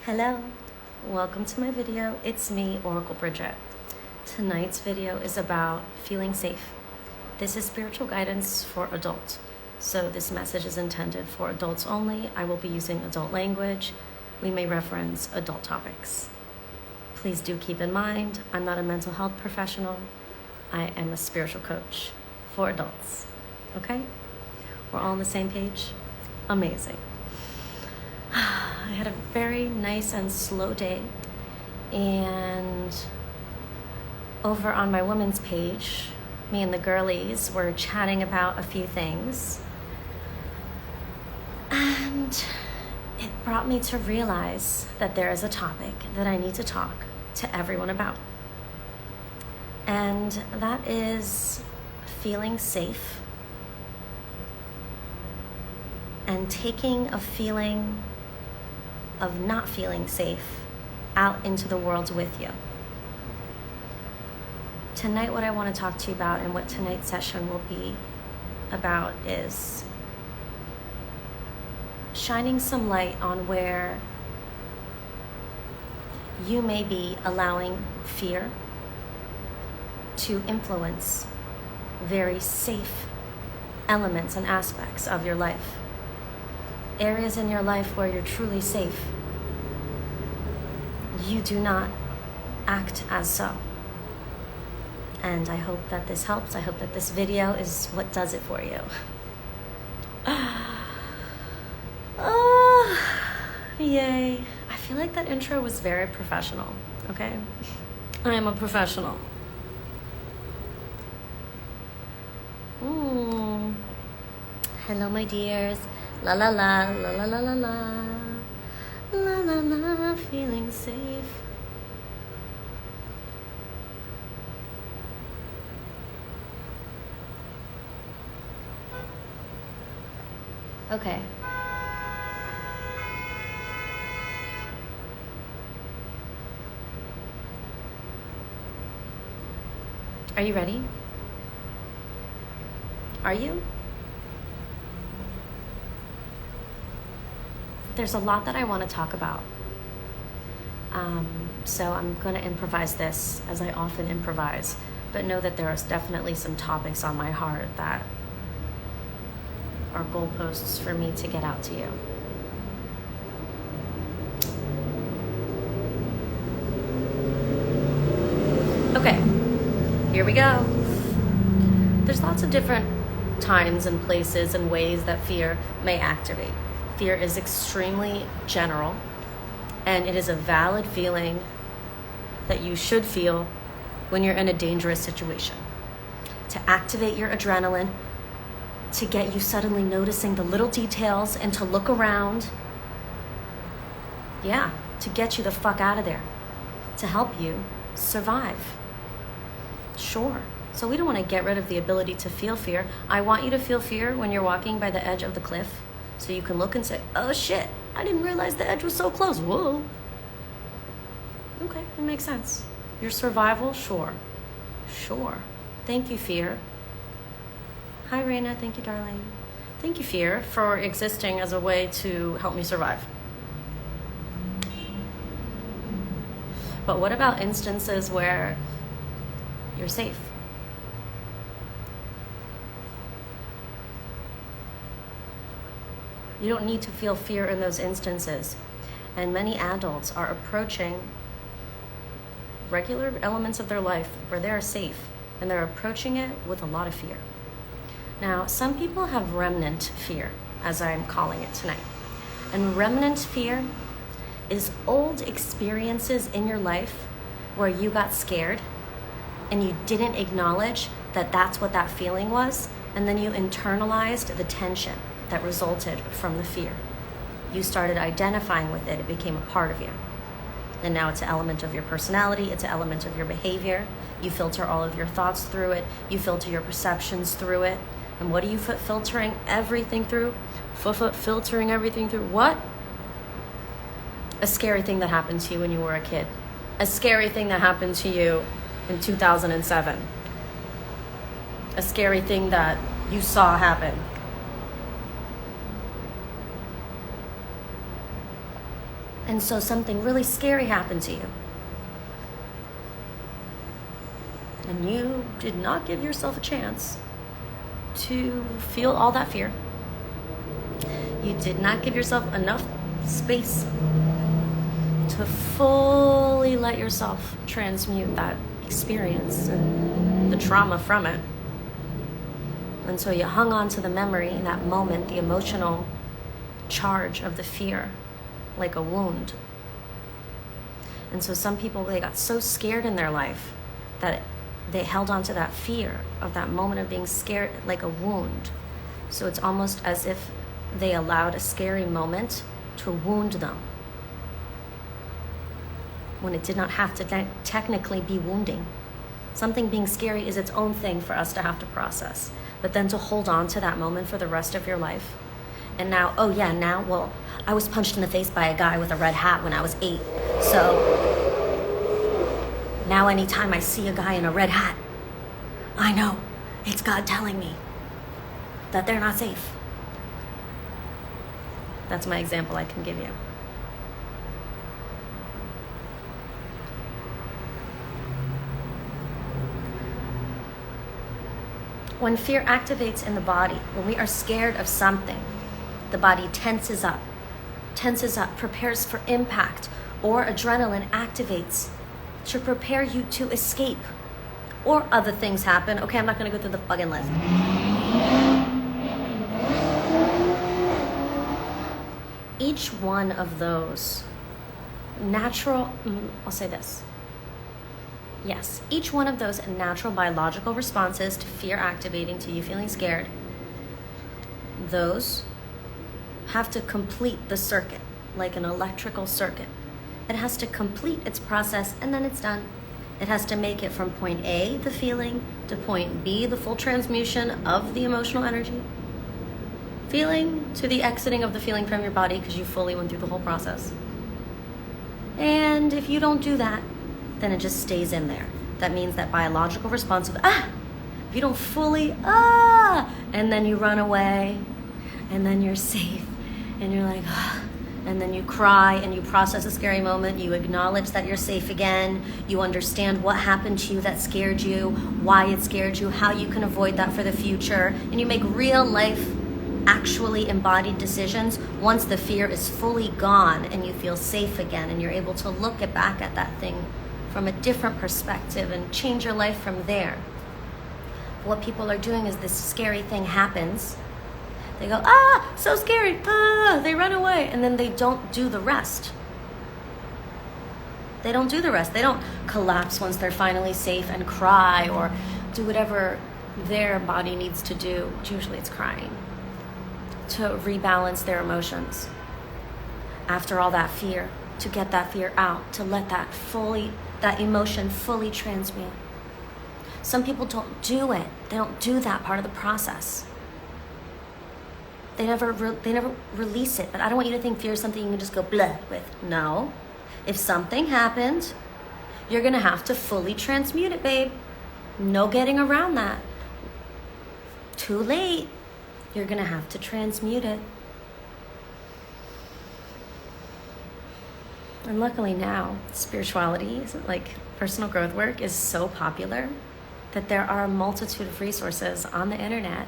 Hello, welcome to my video. It's me, Oracle Brigette. Tonight's video is about feeling safe. This is spiritual guidance for adults. So this message is intended for adults only. I will be using adult language. We may reference adult topics. Please do keep in mind, I'm not a mental health professional. I am a spiritual coach for adults. Okay? We're all on the same page? Amazing. I had a very nice and slow day, and over on my women's page, me and the girlies were chatting about a few things, and it brought me to realize that there is a topic that I need to talk to everyone about, and that is feeling safe and taking a feeling of not feeling safe out into the world with you. Tonight, what I want to talk to you about and what tonight's session will be about is shining some light on where you may be allowing fear to influence very safe elements and aspects of your life. Areas in your life where you're truly safe, you do not act as so. And I hope that this helps. I hope that this video is what does it for you. Yay. I feel like that intro was very professional, okay? I am a professional. Hello, my dears. La la la, la la la la la, la la la, feeling safe. Okay. Are you ready? Are you? There's a lot that I want to talk about. So I'm going to improvise this as I often improvise, but know that there are definitely some topics on my heart that are goalposts for me to get out to you. Okay, here we go. There's lots of different times and places and ways that fear may activate. Fear is extremely general, and it is a valid feeling that you should feel when you're in a dangerous situation. To activate your adrenaline, to get you suddenly noticing the little details and to look around. Yeah, to get you the fuck out of there, to help you survive. Sure. So we don't want to get rid of the ability to feel fear. I want you to feel fear when you're walking by the edge of the cliff, so you can look and say, oh shit, I didn't realize the edge was so close. Whoa. Okay, that makes sense. Your survival, sure. Sure. Thank you, fear. Hi, Raina. Thank you, darling. Thank you, fear, for existing as a way to help me survive. But what about instances where you're safe? You don't need to feel fear in those instances. And many adults are approaching regular elements of their life where they are safe, and they're approaching it with a lot of fear. Now, some people have remnant fear, as I'm calling it tonight. And remnant fear is old experiences in your life where you got scared and you didn't acknowledge that that's what that feeling was, and then you internalized the tension that resulted from the fear. You started identifying with it. It became a part of you. And now it's an element of your personality. It's an element of your behavior. You filter all of your thoughts through it. You filter your perceptions through it. And what are you filtering everything through? Filtering everything through what? A scary thing that happened to you when you were a kid. A scary thing that happened to you in 2007. A scary thing that you saw happen. And so something really scary happened to you. And you did not give yourself a chance to feel all that fear. You did not give yourself enough space to fully let yourself transmute that experience and the trauma from it. And so you hung on to the memory in that moment, the emotional charge of the fear, like a wound. And so some people, they got so scared in their life that they held on to that fear of that moment of being scared like a wound. So it's almost as if they allowed a scary moment to wound them, when it did not have to technically be wounding. Something being scary is its own thing for us to have to process. But then to hold on to that moment for the rest of your life. And now, oh yeah, well, I was punched in the face by a guy with a red hat when I was 8. So now anytime I see a guy in a red hat, I know it's God telling me that they're not safe. That's my example I can give you. When fear activates in the body, when we are scared of something, the body tenses up, prepares for impact, or adrenaline activates to prepare you to escape, or other things happen. Okay, I'm not gonna go through the fucking list. Each one of those natural, I'll say this. Yes, each one of those natural biological responses to fear activating, to you feeling scared, those have to complete the circuit, like an electrical circuit. It has to complete its process and then it's done. It has to make it from point A, the feeling, to point B, the full transmutation of the emotional energy, feeling, to the exiting of the feeling from your body because you fully went through the whole process. And if you don't do that, then it just stays in there. That means that biological response of if you don't fully and then you run away and then you're safe and you're like and then you cry and you process a scary moment, you acknowledge that you're safe again, you understand what happened to you that scared you, why it scared you, how you can avoid that for the future, and you make real life actually embodied decisions once the fear is fully gone and you feel safe again and you're able to look back at that thing from a different perspective and change your life from there. What people are doing is this scary thing happens. They go, so scary, they run away, and then they don't do the rest. They don't do the rest. They don't collapse once they're finally safe and cry or do whatever their body needs to do. Usually it's crying, to rebalance their emotions. After all that fear, to get that fear out, to let that emotion fully transmute. Some people don't do it. They don't do that part of the process. They never release it. But I don't want you to think fear is something you can just go blah with. No. If something happened, you're going to have to fully transmute it, babe. No getting around that. Too late. You're going to have to transmute it. And luckily now, spirituality, like personal growth work, is so popular that there are a multitude of resources on the internet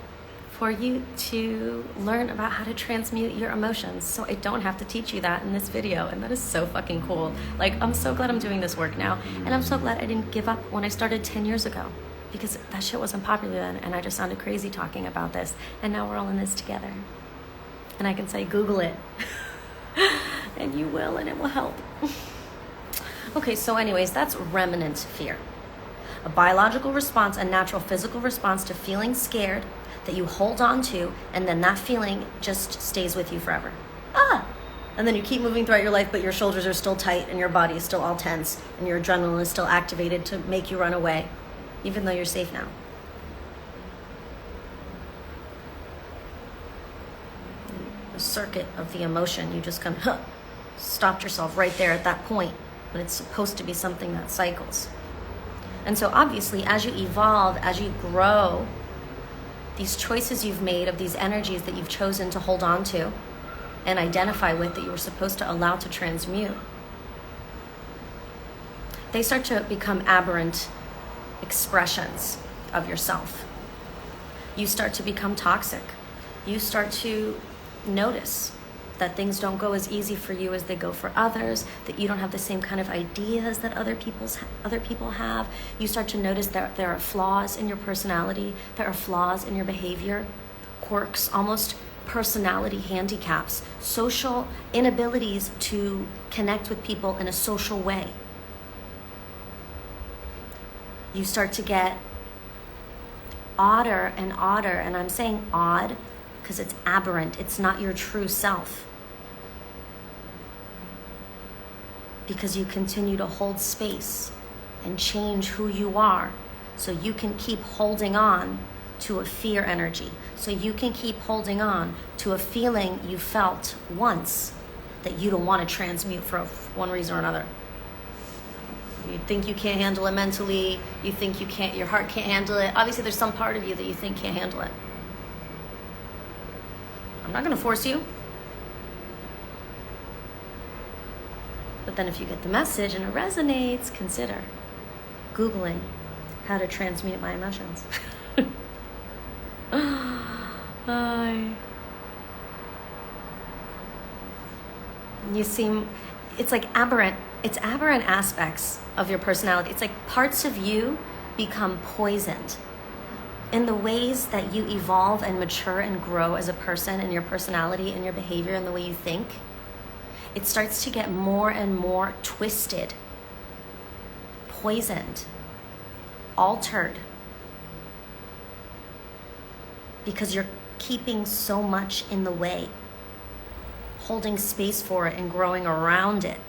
for you to learn about how to transmute your emotions. So I don't have to teach you that in this video, and that is so fucking cool. Like, I'm so glad I'm doing this work now, and I'm so glad I didn't give up when I started 10 years ago, because that shit wasn't popular then, and I just sounded crazy talking about this, and now we're all in this together. And I can say, Google it. And you will, and it will help. Okay, so anyways, that's remnant fear. A biological response, a natural physical response to feeling scared that you hold on to, and then that feeling just stays with you forever. And then you keep moving throughout your life, but your shoulders are still tight and your body is still all tense and your adrenaline is still activated to make you run away, even though you're safe now. The circuit of the emotion, you just kind of stopped yourself right there at that point when it's supposed to be something that cycles. And so obviously, as you evolve, as you grow, these choices you've made of these energies that you've chosen to hold on to, and identify with that you were supposed to allow to transmute, they start to become aberrant expressions of yourself. You start to become toxic. You start to notice that things don't go as easy for you as they go for others, that you don't have the same kind of ideas that other people have. You start to notice that there are flaws in your personality, there are flaws in your behavior, quirks, almost personality handicaps, social inabilities to connect with people in a social way. You start to get odder and odder, and I'm saying odd because it's aberrant. It's not your true self. Because you continue to hold space and change who you are so you can keep holding on to a fear energy. So you can keep holding on to a feeling you felt once that you don't want to transmute for one reason or another. You think you can't handle it mentally. You think your heart can't handle it. Obviously, there's some part of you that you think can't handle it. I'm not going to force you. But then if you get the message and it resonates, consider Googling how to transmute my emotions. You seem, it's like aberrant. It's aberrant aspects of your personality. It's like parts of you become poisoned in the ways that you evolve and mature and grow as a person, in your personality and your behavior and the way you think. It starts to get more and more twisted, poisoned, altered, because you're keeping so much in the way, holding space for it and growing around it,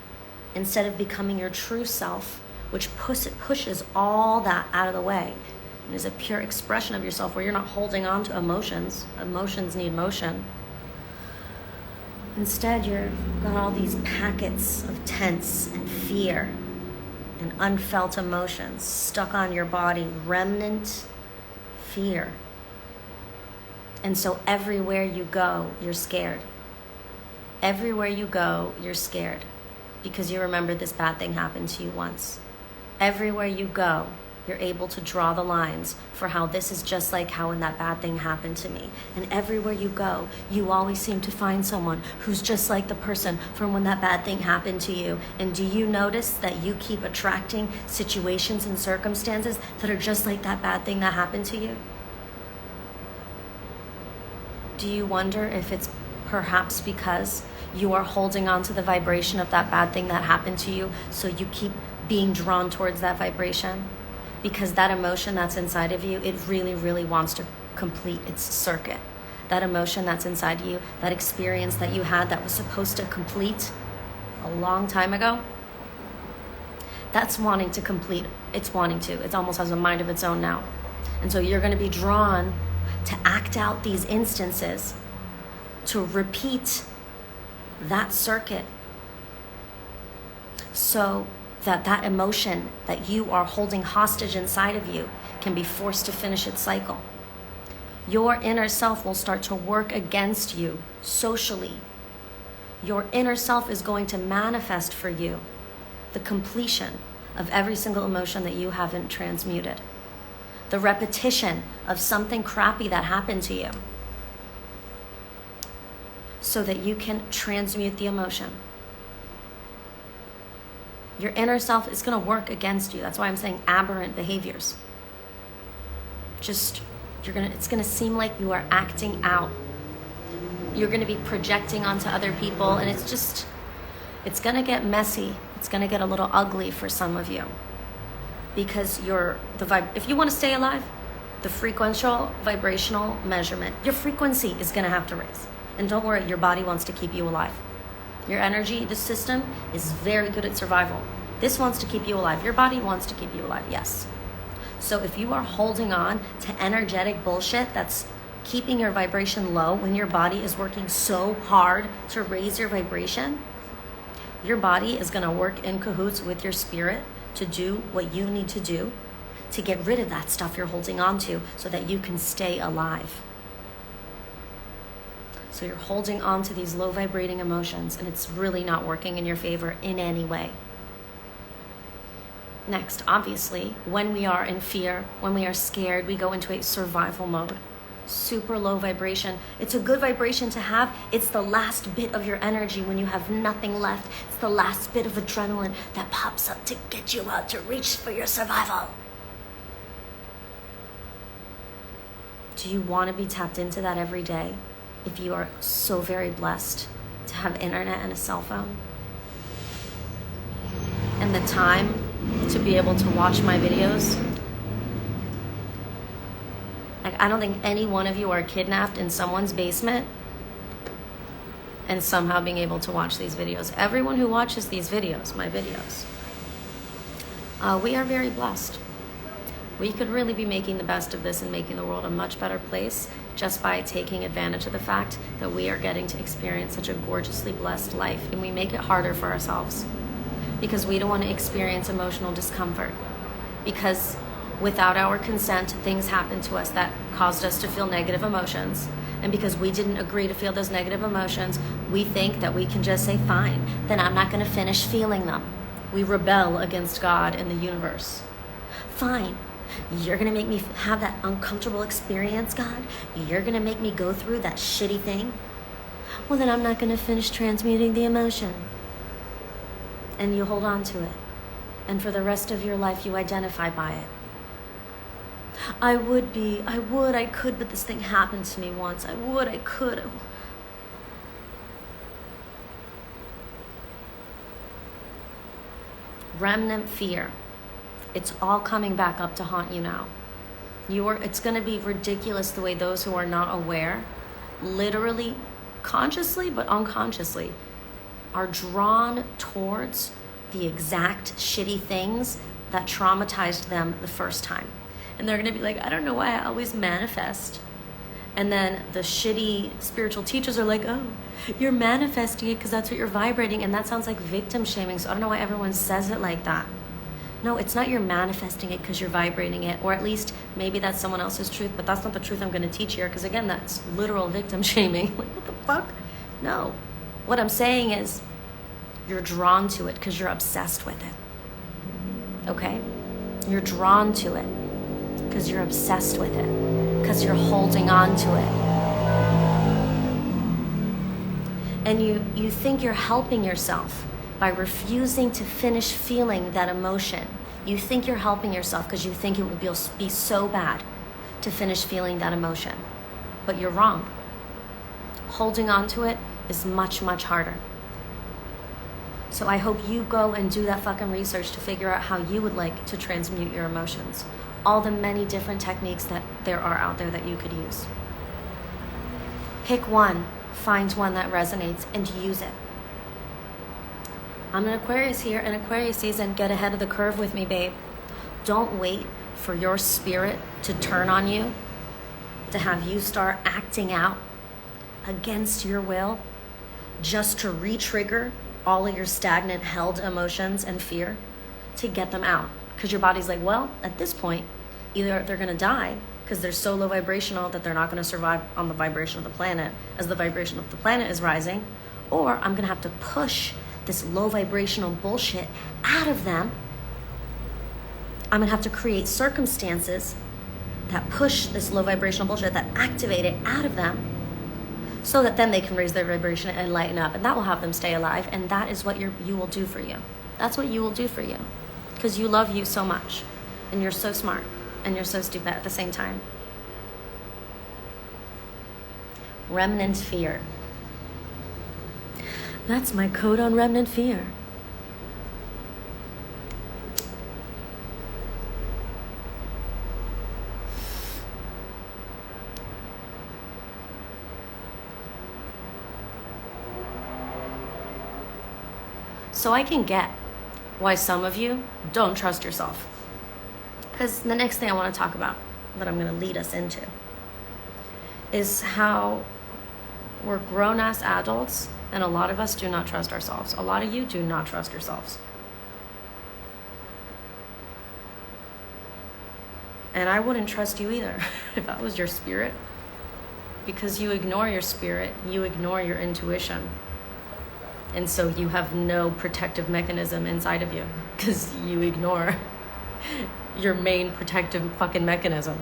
instead of becoming your true self, which pushes all that out of the way and is a pure expression of yourself where you're not holding on to emotions. Emotions need motion. Instead, you've got all these packets of tense and fear and unfelt emotions stuck on your body, remnant fear. And so everywhere you go, you're scared. Everywhere you go, you're scared because you remember this bad thing happened to you once. Everywhere you go, you're able to draw the lines for how this is just like how when that bad thing happened to me. And everywhere you go, you always seem to find someone who's just like the person from when that bad thing happened to you. And do you notice that you keep attracting situations and circumstances that are just like that bad thing that happened to you? Do you wonder if it's perhaps because you are holding on to the vibration of that bad thing that happened to you, so you keep being drawn towards that vibration? Because that emotion that's inside of you, it really, really wants to complete its circuit. That emotion that's inside you, that experience that you had that was supposed to complete a long time ago, that's wanting to complete. It's wanting to. It almost has a mind of its own now. And so you're going to be drawn to act out these instances, to repeat that circuit, so that emotion that you are holding hostage inside of you can be forced to finish its cycle. Your inner self will start to work against you socially. Your inner self is going to manifest for you the completion of every single emotion that you haven't transmuted. The repetition of something crappy that happened to you, so that you can transmute the emotion. Your inner self is going to work against you. That's why I'm saying aberrant behaviors. It's going to seem like you are acting out. You're going to be projecting onto other people, and it's going to get messy. It's going to get a little ugly for some of you, because if you want to stay alive, the frequential vibrational measurement, your frequency is going to have to raise. And don't worry, your body wants to keep you alive. Your energy, this system, is very good at survival. This wants to keep you alive. Your body wants to keep you alive, yes. So if you are holding on to energetic bullshit that's keeping your vibration low when your body is working so hard to raise your vibration, your body is going to work in cahoots with your spirit to do what you need to do to get rid of that stuff you're holding on to so that you can stay alive. So you're holding on to these low vibrating emotions, and it's really not working in your favor in any way. Next, obviously, when we are in fear, when we are scared, we go into a survival mode. Super low vibration. It's a good vibration to have. It's the last bit of your energy when you have nothing left. It's the last bit of adrenaline that pops up to get you out to reach for your survival. Do you want to be tapped into that every day if you are so very blessed to have internet and a cell phone? And the time to be able to watch my videos? Like, I don't think any one of you are kidnapped in someone's basement and somehow being able to watch these videos. Everyone who watches these videos, my videos, we are very blessed. We could really be making the best of this and making the world a much better place just by taking advantage of the fact that we are getting to experience such a gorgeously blessed life, and we make it harder for ourselves because we don't want to experience emotional discomfort, because without our consent, things happen to us that caused us to feel negative emotions. And because we didn't agree to feel those negative emotions, we think that we can just say, fine, then I'm not going to finish feeling them. We rebel against God and the universe. Fine, you're going to make me have that uncomfortable experience, God? You're going to make me go through that shitty thing? Well, then I'm not going to finish transmuting the emotion. And you hold on to it. And for the rest of your life, you identify by it. I could, but this thing happened to me once. I could. Remnant fear. It's all coming back up to haunt you now. It's going to be ridiculous the way those who are not aware, literally, consciously but unconsciously, are drawn towards the exact shitty things that traumatized them the first time. And they're going to be like, I don't know why I always manifest. And then the shitty spiritual teachers are like, oh, you're manifesting it because that's what you're vibrating. And that sounds like victim shaming. So I don't know why everyone says it like that. No, it's not you're manifesting it because you're vibrating it. Or at least maybe that's someone else's truth, but that's not the truth I'm going to teach here. Because again, that's literal victim shaming. Like, what the fuck? No. What I'm saying is you're drawn to it because you're obsessed with it. Okay? You're drawn to it because you're obsessed with it, because you're holding on to it. And you think you're helping yourself by refusing to finish feeling that emotion. You think you're helping yourself because you think it would be so bad to finish feeling that emotion. But you're wrong. Holding on to it is much, much harder. So I hope you go and do that fucking research to figure out how you would like to transmute your emotions. All the many different techniques that there are out there that you could use. Pick one, find one that resonates, and use it. I'm an Aquarius here, in Aquarius season. Get ahead of the curve with me, babe. Don't wait for your spirit to turn on you, to have you start acting out against your will, just to re-trigger all of your stagnant, held emotions and fear, to get them out. Because your body's like, well, at this point, either they're going to die because they're so low vibrational that they're not going to survive on the vibration of the planet as the vibration of the planet is rising, or I'm going to have to push this low vibrational bullshit out of them. I'm going to have to create circumstances that push this low vibrational bullshit, that activate it out of them, so that then they can raise their vibration and lighten up, and that will have them stay alive. And that is what you will do for you. That's what you will do for you, because you love you so much, and you're so smart, and you're so stupid at the same time. Remnant fear. That's my code on remnant fear. So I can get why some of you don't trust yourself. Because the next thing I want to talk about, that I'm going to lead us into, is how we're grown-ass adults, and a lot of us do not trust ourselves. A lot of you do not trust yourselves. And I wouldn't trust you either if I was your spirit. because you ignore your spirit, you ignore your intuition. And so you have no protective mechanism inside of you because you ignore your main protective fucking mechanism.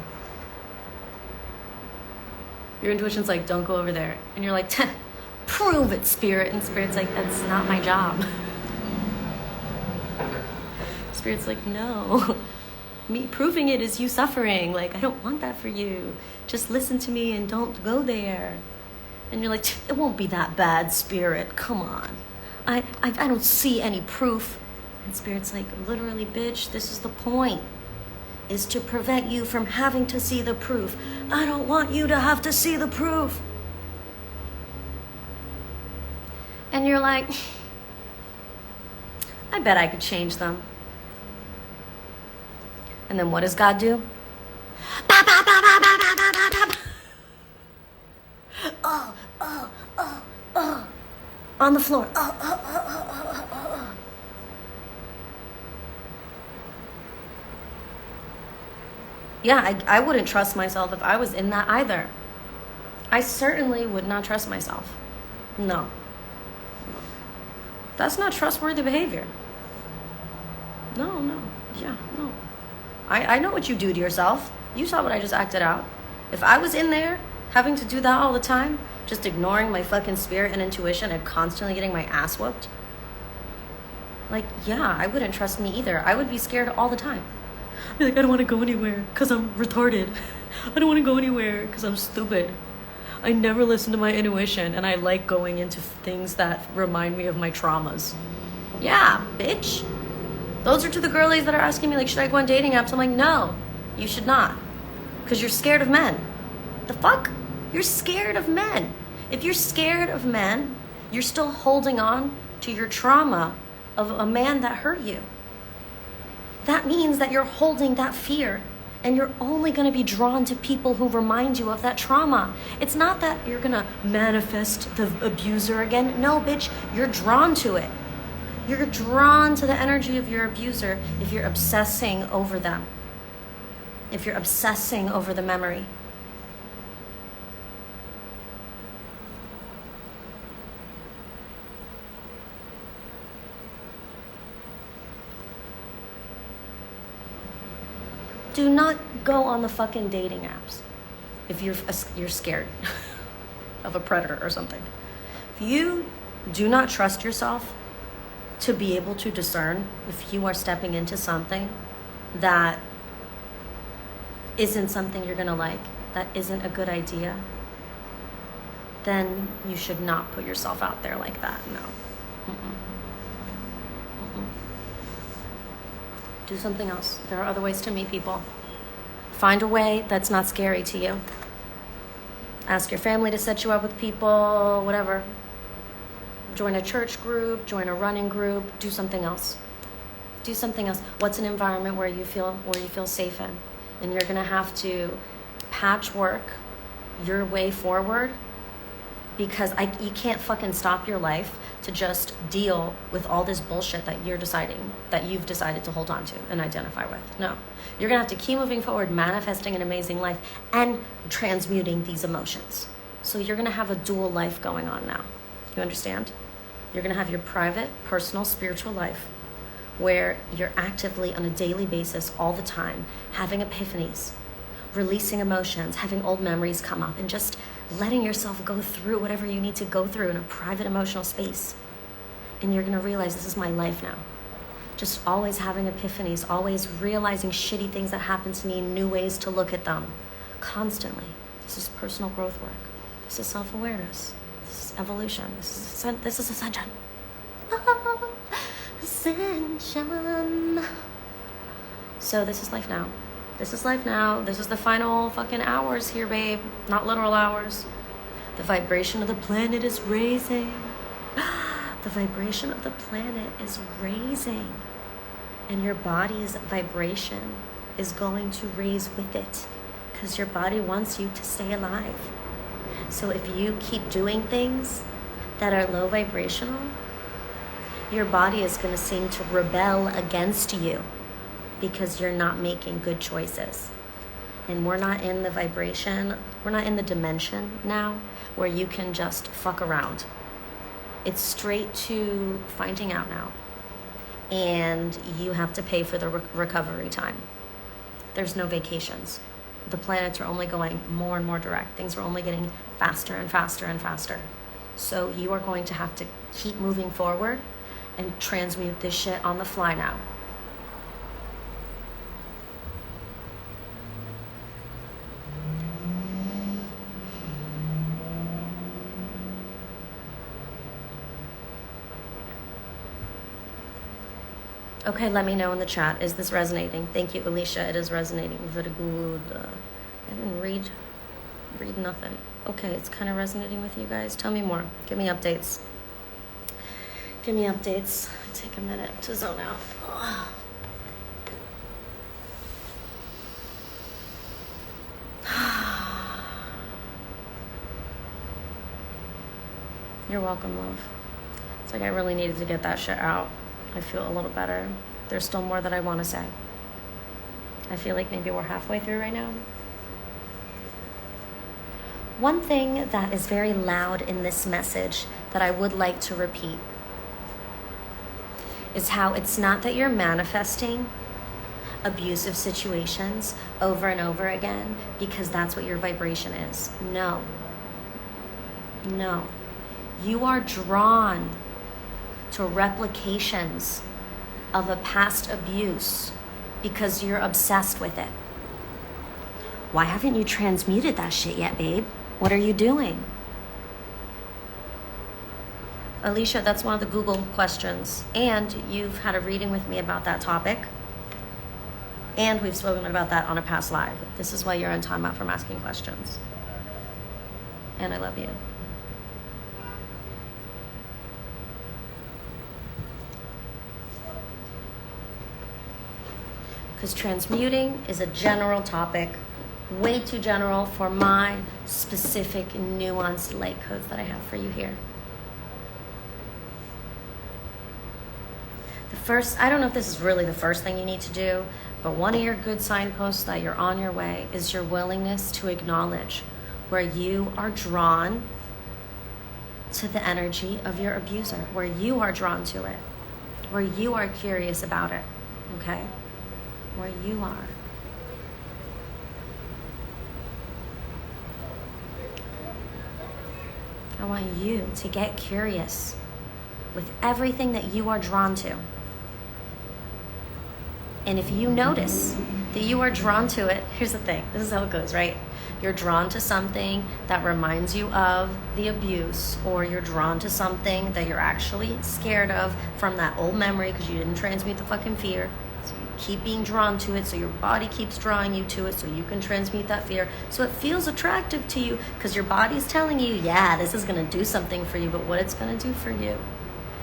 Your intuition's like, don't go over there. And you're like, prove it, spirit. And spirit's like, that's not my job. Spirit's like, no. Me proving it is you suffering. Like, I don't want that for you. Just listen to me and don't go there. And you're like, it won't be that bad, spirit. Come on. I don't see any proof. And spirit's like, literally, bitch, this is the point. Is to prevent you from having to see the proof. I don't want you to have to see the proof. And you're like, I bet I could change them. And then what does God do? On the floor. Yeah, I wouldn't trust myself if I was in that either. I certainly would not trust myself. No. That's not trustworthy behavior. No. Yeah, no. I know what you do to yourself. You saw what I just acted out. If I was in there having to do that all the time, just ignoring my fucking spirit and intuition and constantly getting my ass whooped, like, yeah, I wouldn't trust me either. I would be scared all the time. I'd be like, I don't want to go anywhere because I'm retarded. I don't want to go anywhere because I'm stupid. I never listen to my intuition, and I like going into things that remind me of my traumas. Yeah, bitch. Those are to the girlies that are asking me, like, should I go on dating apps? I'm like, no, you should not. Because you're scared of men. The fuck? You're scared of men. If you're scared of men, you're still holding on to your trauma of a man that hurt you. That means that you're holding that fear, and you're only going to be drawn to people who remind you of that trauma. It's not that you're going to manifest the abuser again. No, bitch, you're drawn to it. You're drawn to the energy of your abuser if you're obsessing over them. If you're obsessing over the memory. Do not go on the fucking dating apps if you're scared of a predator or something. If you do not trust yourself to be able to discern if you are stepping into something that isn't something you're gonna like, that isn't a good idea, then you should not put yourself out there like that. No. Do something else. There are other ways to meet people. Find a way that's not scary to you. Ask your family to set you up with people, whatever. Join a church group, join a running group, do something else. Do something else. What's an environment where you feel safe in? And you're gonna have to patchwork your way forward, because you can't fucking stop your life to just deal with all this bullshit that you've decided to hold on to and identify with. No. You're gonna have to keep moving forward, manifesting an amazing life and transmuting these emotions. So you're gonna have a dual life going on now. You understand? You're gonna have your private, personal, spiritual life where you're actively on a daily basis all the time having epiphanies, releasing emotions, having old memories come up, and just letting yourself go through whatever you need to go through in a private emotional space. And you're gonna realize, this is my life now. Just always having epiphanies, always realizing shitty things that happen to me, new ways to look at them, constantly. This is personal growth work. This is self-awareness. This is evolution. This is ascension. Ascension. So this is life now. This is life now. This is the final fucking hours here, babe. Not literal hours. The vibration of the planet is raising. The vibration of the planet is raising. And your body's vibration is going to raise with it, because your body wants you to stay alive. So if you keep doing things that are low vibrational, your body is going to seem to rebel against you because you're not making good choices. And we're not in the vibration, we're not in the dimension now where you can just fuck around. It's straight to finding out now. And you have to pay for the recovery time. There's no vacations. The planets are only going more and more direct. Things are only getting faster and faster and faster. So you are going to have to keep moving forward and transmute this shit on the fly now. Okay, let me know in the chat. Is this resonating? Thank you, Alicia. It is resonating. Very good. I didn't read nothing. Okay, it's kind of resonating with you guys. Tell me more. Give me updates. Give me updates. Take a minute to zone out. Ugh. You're welcome, love. It's like I really needed to get that shit out. I feel a little better. There's still more that I want to say. I feel like maybe we're halfway through right now. One thing that is very loud in this message that I would like to repeat is how it's not that you're manifesting abusive situations over and over again because that's what your vibration is. No. No. You are drawn to replications of a past abuse because you're obsessed with it. Why haven't you transmuted that shit yet, babe? What are you doing? Alicia, that's one of the Google questions. And you've had a reading with me about that topic. And we've spoken about that on a past live. This is why you're in timeout from asking questions. And I love you. Because transmuting is a general topic, way too general for my specific nuanced light codes that I have for you here. The first, I don't know if this is really the first thing you need to do, but one of your good signposts that you're on your way is your willingness to acknowledge where you are drawn to the energy of your abuser, where you are drawn to it, where you are curious about it, okay? Where you are. I want you to get curious with everything that you are drawn to. And if you notice that you are drawn to it, here's the thing, this is how it goes, right? You're drawn to something that reminds you of the abuse, or you're drawn to something that you're actually scared of from that old memory because you didn't transmute the fucking fear. So you keep being drawn to it, so your body keeps drawing you to it so you can transmute that fear. So it feels attractive to you because your body's telling you, yeah, this is going to do something for you, but what it's going to do for you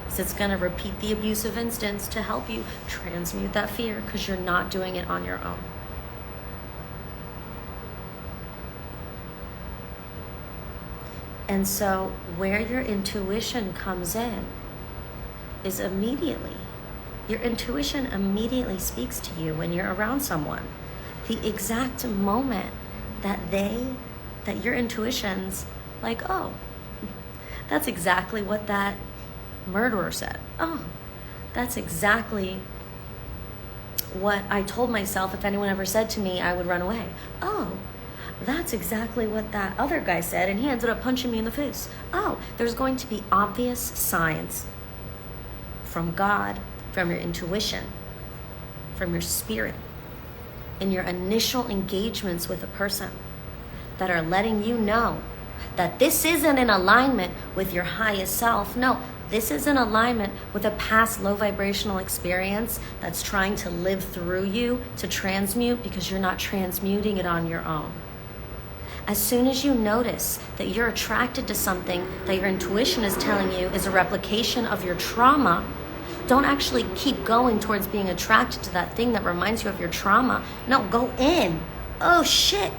is it's going to repeat the abusive instance to help you transmute that fear because you're not doing it on your own. And so where your intuition comes in is immediately. Your intuition immediately speaks to you when you're around someone. The exact moment that your intuition's like, oh, that's exactly what that murderer said. Oh, that's exactly what I told myself if anyone ever said to me, I would run away. Oh, that's exactly what that other guy said, and he ended up punching me in the face. Oh, there's going to be obvious signs from God, from your intuition, from your spirit, in your initial engagements with a person that are letting you know that this isn't in alignment with your highest self. No, this is in alignment with a past low vibrational experience that's trying to live through you to transmute because you're not transmuting it on your own. As soon as you notice that you're attracted to something that your intuition is telling you is a replication of your trauma, don't actually keep going towards being attracted to that thing that reminds you of your trauma. No, go in. Oh shit,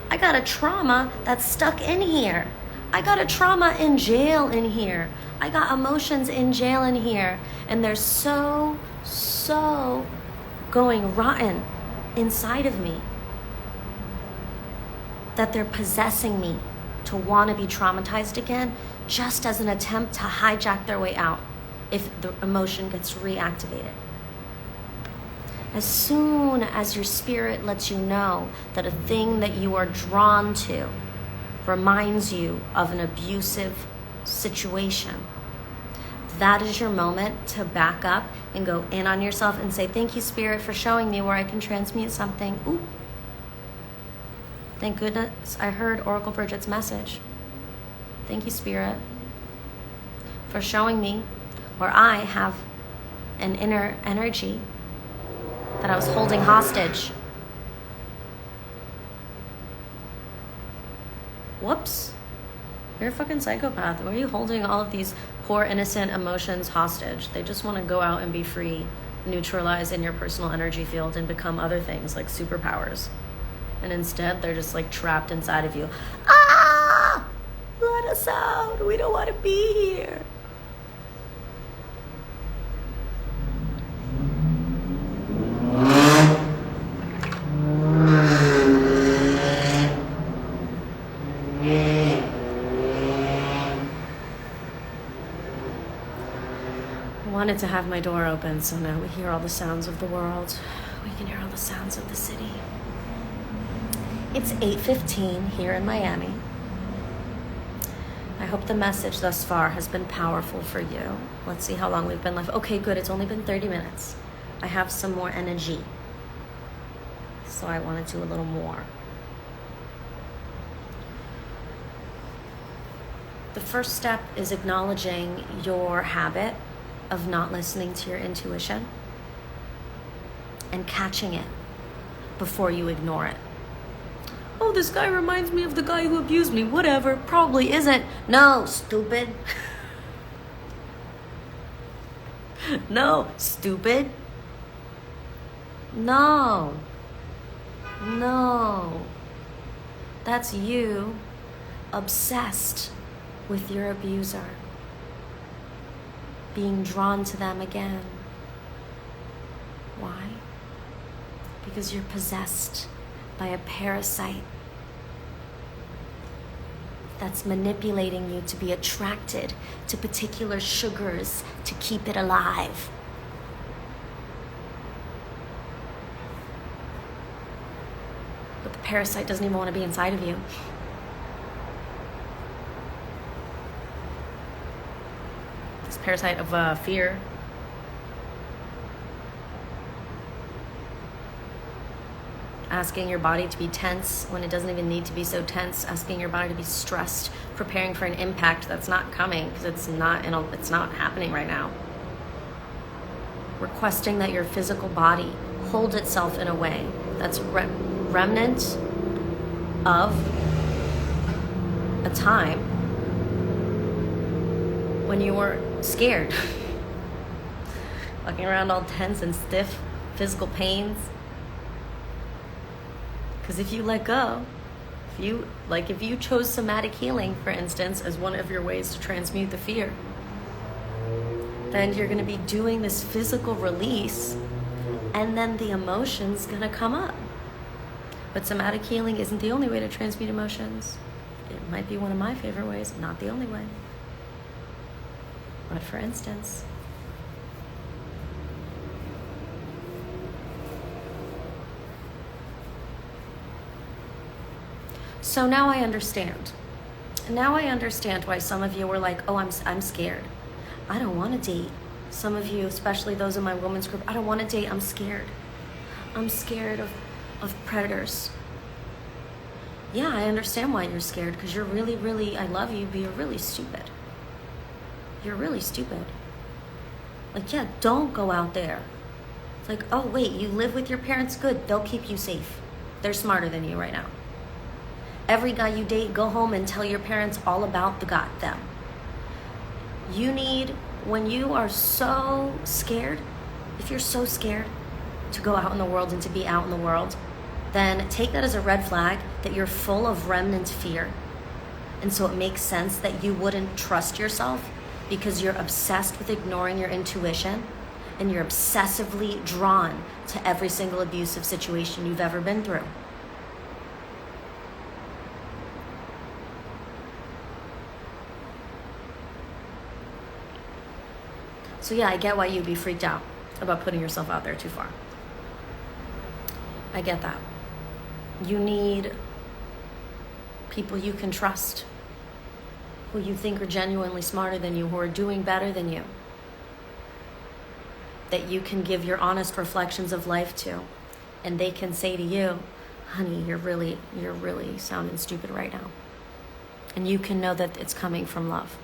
I got a trauma that's stuck in here. I got a trauma in jail in here. I got emotions in jail in here. And they're so going rotten inside of me. that they're possessing me to want to be traumatized again, just as an attempt to hijack their way out if the emotion gets reactivated. As soon as your spirit lets you know that a thing that you are drawn to reminds you of an abusive situation, that is your moment to back up and go in on yourself and say, thank you, Spirit, for showing me where I can transmute something. Ooh. Thank goodness I heard Oracle Brigitte's message. Thank you, Spirit, for showing me where I have an inner energy that I was holding hostage. Whoops. You're a fucking psychopath. Why are you holding all of these poor innocent emotions hostage? They just want to go out and be free, neutralize in your personal energy field and become other things like superpowers. And instead, they're just like trapped inside of you. Ah! Let us out. We don't want to be here. I wanted to have my door open, so now we hear all the sounds of the world. We can hear all the sounds of the city. It's 8:15 here in Miami. I hope the message thus far has been powerful for you. Let's see how long we've been live. Okay, good. It's only been 30 minutes. I have some more energy, so I want to do a little more. The first step is acknowledging your habit of not listening to your intuition and catching it before you ignore it. Oh, this guy reminds me of the guy who abused me. Whatever, probably isn't. No, stupid. No, stupid. No. No. That's you obsessed with your abuser, being drawn to them again. Why? Because you're possessed by a parasite that's manipulating you to be attracted to particular sugars to keep it alive. But the parasite doesn't even want to be inside of you. This parasite of fear. Asking your body to be tense when it doesn't even need to be so tense. Asking your body to be stressed, preparing for an impact that's not coming because it's not happening right now. Requesting that your physical body hold itself in a way that's remnant of a time when you were scared, walking around all tense and stiff, physical pains. Because if you let go, if you chose somatic healing, for instance, as one of your ways to transmute the fear, then you're going to be doing this physical release, and then the emotion's going to come up. But somatic healing isn't the only way to transmute emotions. It might be one of my favorite ways, not the only way. But for instance, so now I understand. Now I understand why some of you were like, oh, I'm scared. I don't want to date. Some of you, especially those in my women's group, I don't want to date. I'm scared. I'm scared of predators. Yeah, I understand why you're scared, because you're really, really, I love you, but you're really stupid. You're really stupid. Like, yeah, don't go out there. It's like, oh, wait, you live with your parents? Good, they'll keep you safe. They're smarter than you right now. Every guy you date, go home and tell your parents all about them. You need, when you are so scared, if you're so scared to go out in the world and to be out in the world, then take that as a red flag that you're full of remnant fear. And so it makes sense that you wouldn't trust yourself because you're obsessed with ignoring your intuition and you're obsessively drawn to every single abusive situation you've ever been through. So yeah, I get why you'd be freaked out about putting yourself out there too far. I get that. You need people you can trust, who you think are genuinely smarter than you, who are doing better than you, that you can give your honest reflections of life to, and they can say to you, honey, you're really sounding stupid right now. And you can know that it's coming from love.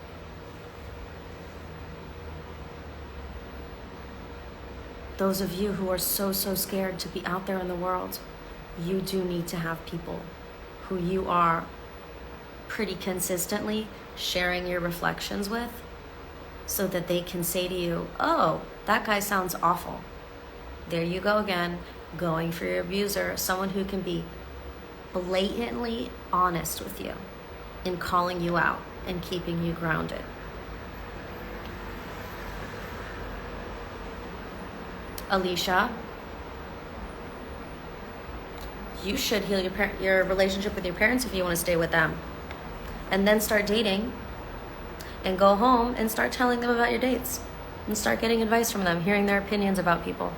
Those of you who are so scared to be out there in the world, you do need to have people who you are pretty consistently sharing your reflections with, so that they can say to you, oh, that guy sounds awful. There you go again, going for your abuser. Someone who can be blatantly honest with you in calling you out and keeping you grounded. Alicia, you should heal your relationship with your parents if you want to stay with them. And then start dating and go home and start telling them about your dates and start getting advice from them, hearing their opinions about people.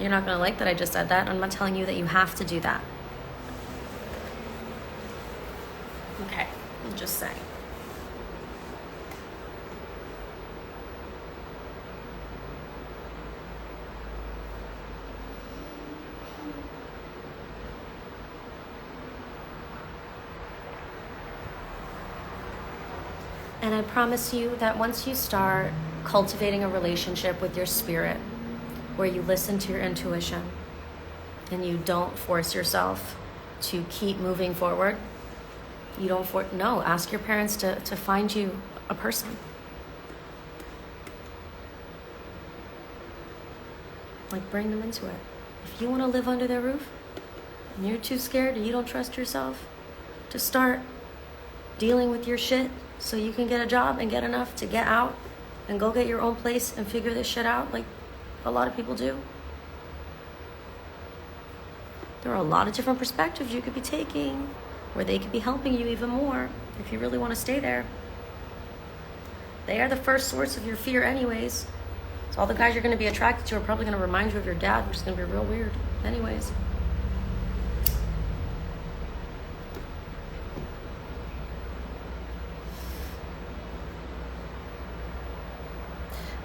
You're not going to like that I just said that. I'm not telling you that you have to do that. Okay, I'm just saying. And I promise you that once you start cultivating a relationship with your spirit, where you listen to your intuition and you don't force yourself to keep moving forward, ask your parents to find you a person. Like, bring them into it. If you want to live under their roof and you're too scared or you don't trust yourself to start dealing with your shit so you can get a job and get enough to get out and go get your own place and figure this shit out like a lot of people do. There are a lot of different perspectives you could be taking where they could be helping you even more if you really want to stay there. They are the first source of your fear anyways. So all the guys you're going to be attracted to are probably going to remind you of your dad, which is going to be real weird anyways.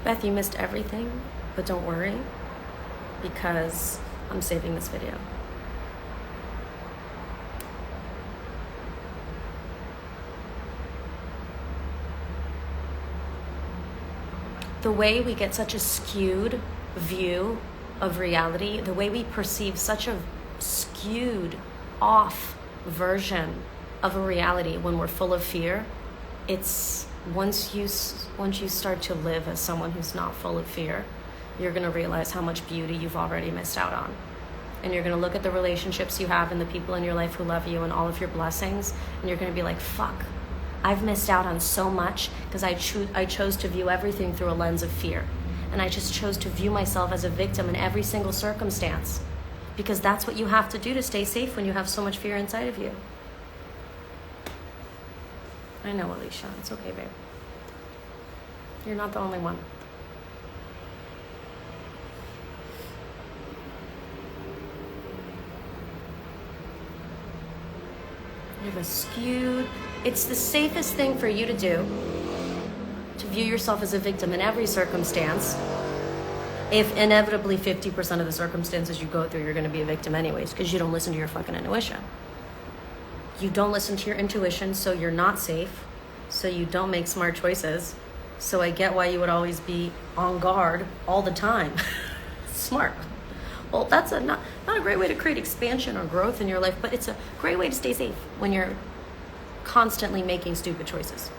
Beth, you missed everything, but don't worry, because I'm saving this video. The way we get such a skewed view of reality, the way we perceive such a skewed off version of a reality when we're full of fear, it's once you start to live as someone who's not full of fear, you're going to realize how much beauty you've already missed out on. And you're going to look at the relationships you have and the people in your life who love you and all of your blessings, and you're going to be like, fuck, I've missed out on so much because I chose to view everything through a lens of fear. And I just chose to view myself as a victim in every single circumstance, because that's what you have to do to stay safe when you have so much fear inside of you. I know, Alicia. It's okay, babe. You're not the only one. You have a skewed... It's the safest thing for you to do, to view yourself as a victim in every circumstance. If inevitably 50% of the circumstances you go through, you're going to be a victim anyways, because you don't listen to your fucking intuition. You don't listen to your intuition, so you're not safe, so you don't make smart choices. So I get why you would always be on guard all the time. Smart. Well, that's not a great way to create expansion or growth in your life, but it's a great way to stay safe when you're constantly making stupid choices.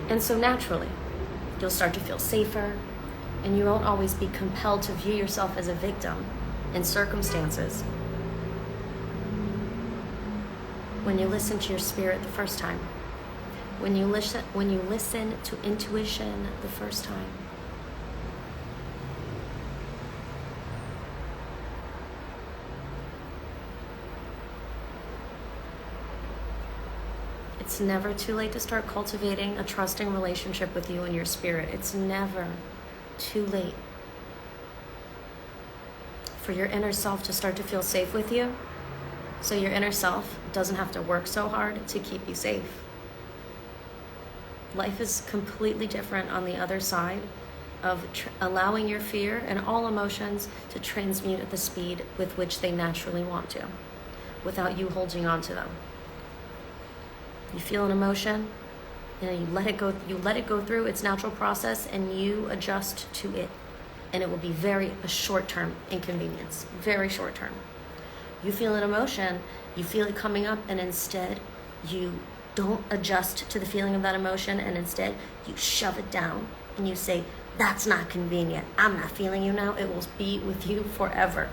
And so naturally, you'll start to feel safer, and you won't always be compelled to view yourself as a victim in circumstances when you listen to your spirit the first time, when you listen to intuition the first time. It's never too late to start cultivating a trusting relationship with you and your spirit. It's never too late for your inner self to start to feel safe with you, so your inner self doesn't have to work so hard to keep you safe. Life is completely different on the other side of allowing your fear and all emotions to transmute at the speed with which they naturally want to, without you holding on to them. You feel an emotion, you let it go through its natural process, and you adjust to it. And it will be a short-term inconvenience, very short-term. You feel an emotion, you feel it coming up, and instead you don't adjust to the feeling of that emotion, and instead you shove it down and you say, that's not convenient. I'm not feeling you now. It will be with you forever.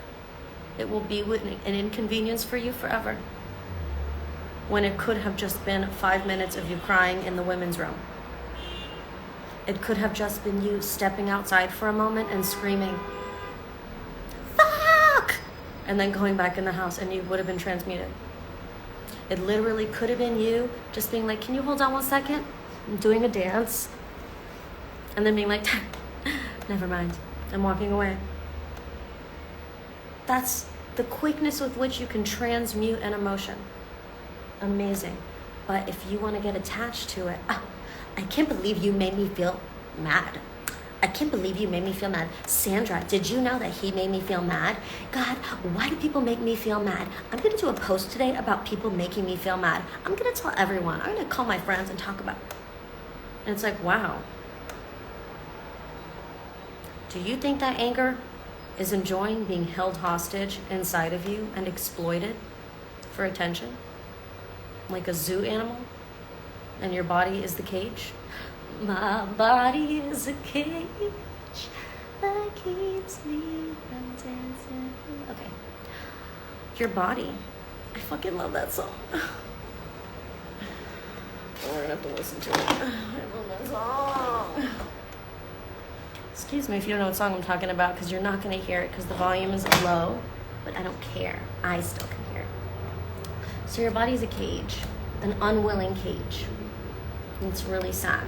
It will be an inconvenience for you forever. When it could have just been 5 minutes of you crying in the women's room. It could have just been you stepping outside for a moment and screaming, fuck! And then going back in the house, and you would have been transmuted. It literally could have been you just being like, can you hold on 1 second? I'm doing a dance. And then being like, never mind, I'm walking away. That's the quickness with which you can transmute an emotion. Amazing. But if you want to get attached to it, I can't believe you made me feel mad. I can't believe you made me feel mad. Sandra, did you know that he made me feel mad? God, why do people make me feel mad? I'm going to do a post today about people making me feel mad. I'm going to tell everyone. I'm going to call my friends and talk about it. And it's like, wow. Do you think that anger is enjoying being held hostage inside of you and exploited for attention? Like a zoo animal? And your body is the cage? My body is a cage that keeps me from dancing. Okay. Your body. I fucking love that song. We're gonna have to listen to it. I love that song. Excuse me if you don't know what song I'm talking about, because you're not gonna hear it because the volume is low, but I don't care. I still can hear it. So your body's a cage, an unwilling cage. It's really sad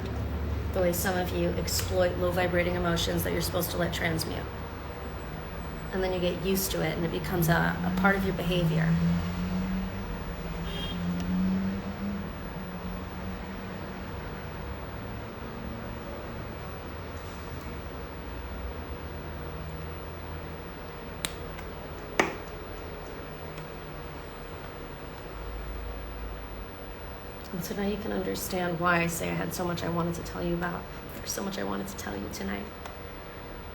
the way some of you exploit low vibrating emotions that you're supposed to let transmute. And then you get used to it and it becomes a part of your behavior. And so now you can understand why I say I had so much I wanted to tell you about. There's so much I wanted to tell you tonight.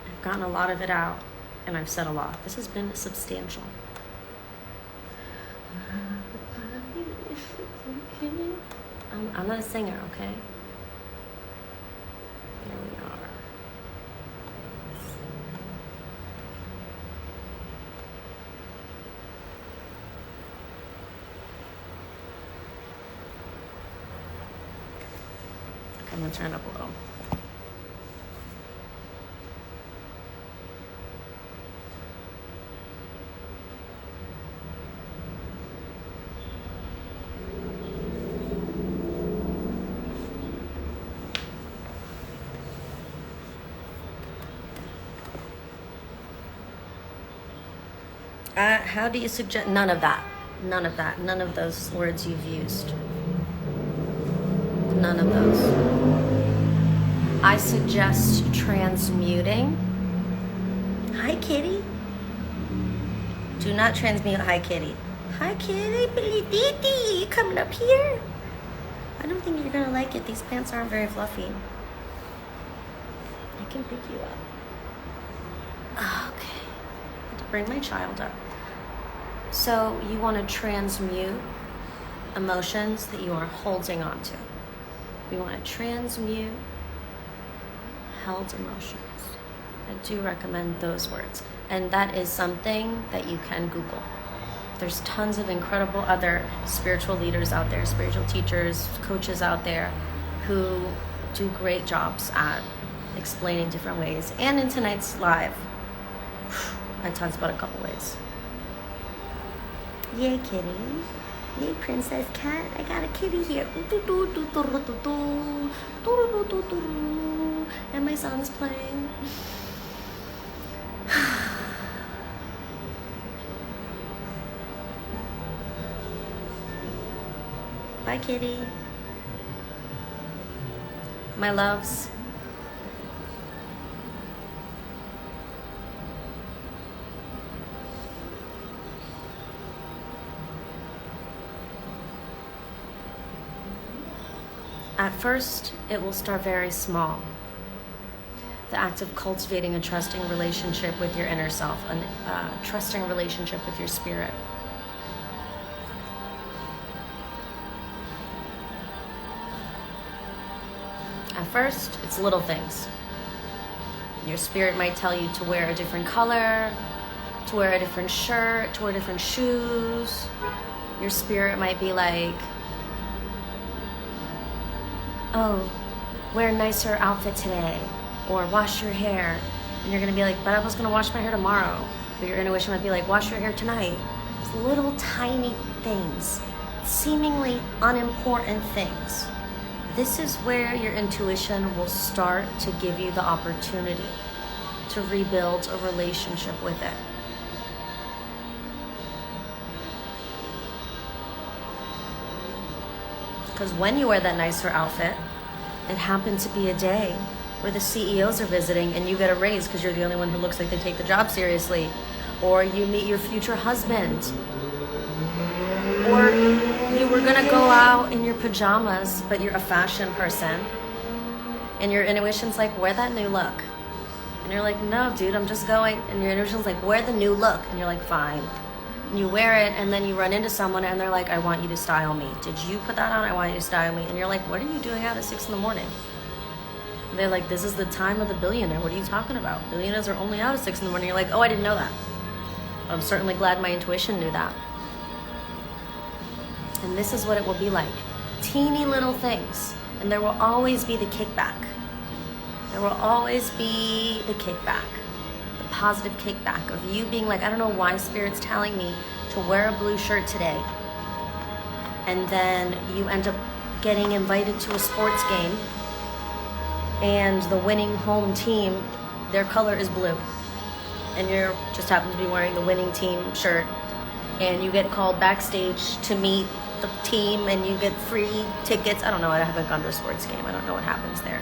I've gotten a lot of it out, and I've said a lot. This has been substantial. I'm not a singer, okay? Here we are. I'm gonna turn it up a little. How do you suggest? None of that. None of that. None of those words you've used. None of those. I suggest transmuting. Hi, kitty. Do not transmute hi, kitty. Hi, kitty. Billy Dee, you coming up here? I don't think you're gonna like it. These pants aren't very fluffy. I can pick you up. Okay. I have to bring my child up. So you want to transmute emotions that you are holding on to. You want to transmute held emotions. I do recommend those words. And that is something that you can Google. There's tons of incredible other spiritual leaders out there, spiritual teachers, coaches out there who do great jobs at explaining different ways. And in tonight's live, I talked about a couple ways. Yay, kitty. Hey, Princess Cat, I got a kitty here. And my song's playing. Bye, kitty. My loves. At first, it will start very small. The act of cultivating a trusting relationship with your inner self, a trusting relationship with your spirit. At first, it's little things. Your spirit might tell you to wear a different color, to wear a different shirt, to wear different shoes. Your spirit might be like, oh, wear a nicer outfit today, or wash your hair. And you're gonna be like, but I was gonna wash my hair tomorrow. Or your intuition might be like, wash your hair tonight. It's little tiny things, seemingly unimportant things. This is where your intuition will start to give you the opportunity to rebuild a relationship with it. Because when you wear that nicer outfit, it happened to be a day where the CEOs are visiting and you get a raise because you're the only one who looks like they take the job seriously. Or you meet your future husband. Or you were gonna go out in your pajamas, but you're a fashion person. And your intuition's like, wear that new look. And you're like, no, dude, I'm just going. And your intuition's like, wear the new look. And you're like, fine. And you wear it, and then you run into someone, and they're like, I want you to style me. Did you put that on? I want you to style me. And you're like, what are you doing out at 6 in the morning? And they're like, this is the time of the billionaire. What are you talking about? Billionaires are only out at 6 in the morning. You're like, oh, I didn't know that. I'm certainly glad my intuition knew that. And this is what it will be like. Teeny little things. And there will always be the kickback. There will always be the kickback. The positive kickback of you being like, I don't know why Spirit's telling me to wear a blue shirt today. And then you end up getting invited to a sports game. And the winning home team, their color is blue. And you just happen to be wearing the winning team shirt. And you get called backstage to meet the team and you get free tickets. I don't know, I haven't gone to a sports game. I don't know what happens there.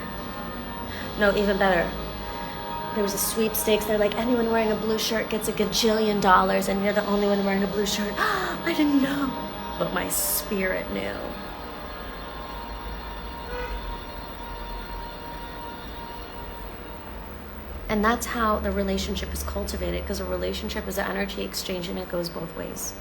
No, even better. There was a sweepstakes. They're like, anyone wearing a blue shirt gets $1 gajillion, and you're the only one wearing a blue shirt. I didn't know. But my spirit knew. And that's how the relationship is cultivated, because a relationship is an energy exchange and it goes both ways.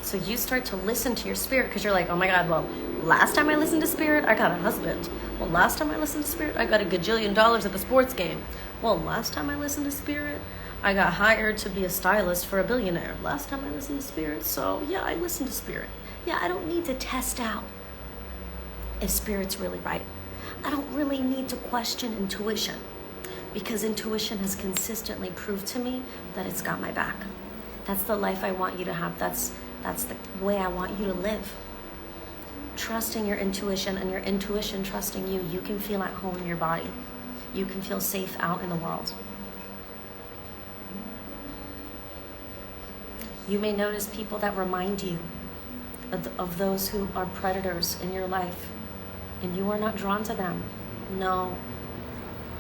So you start to listen to your spirit because you're like, oh my God, well, last time I listened to Spirit, I got a husband. Well, last time I listened to Spirit, I got $1 gajillion at the sports game. Well, last time I listened to Spirit, I got hired to be a stylist for a billionaire. Last time I listened to Spirit, so yeah, I listened to Spirit. Yeah, I don't need to test out if Spirit's really right. I don't really need to question intuition, because intuition has consistently proved to me that it's got my back. That's the life I want you to have. That's the way I want you to live. Trusting your intuition and your intuition trusting you, you can feel at home in your body. You can feel safe out in the world. You may notice people that remind you of those who are predators in your life, and you are not drawn to them. No,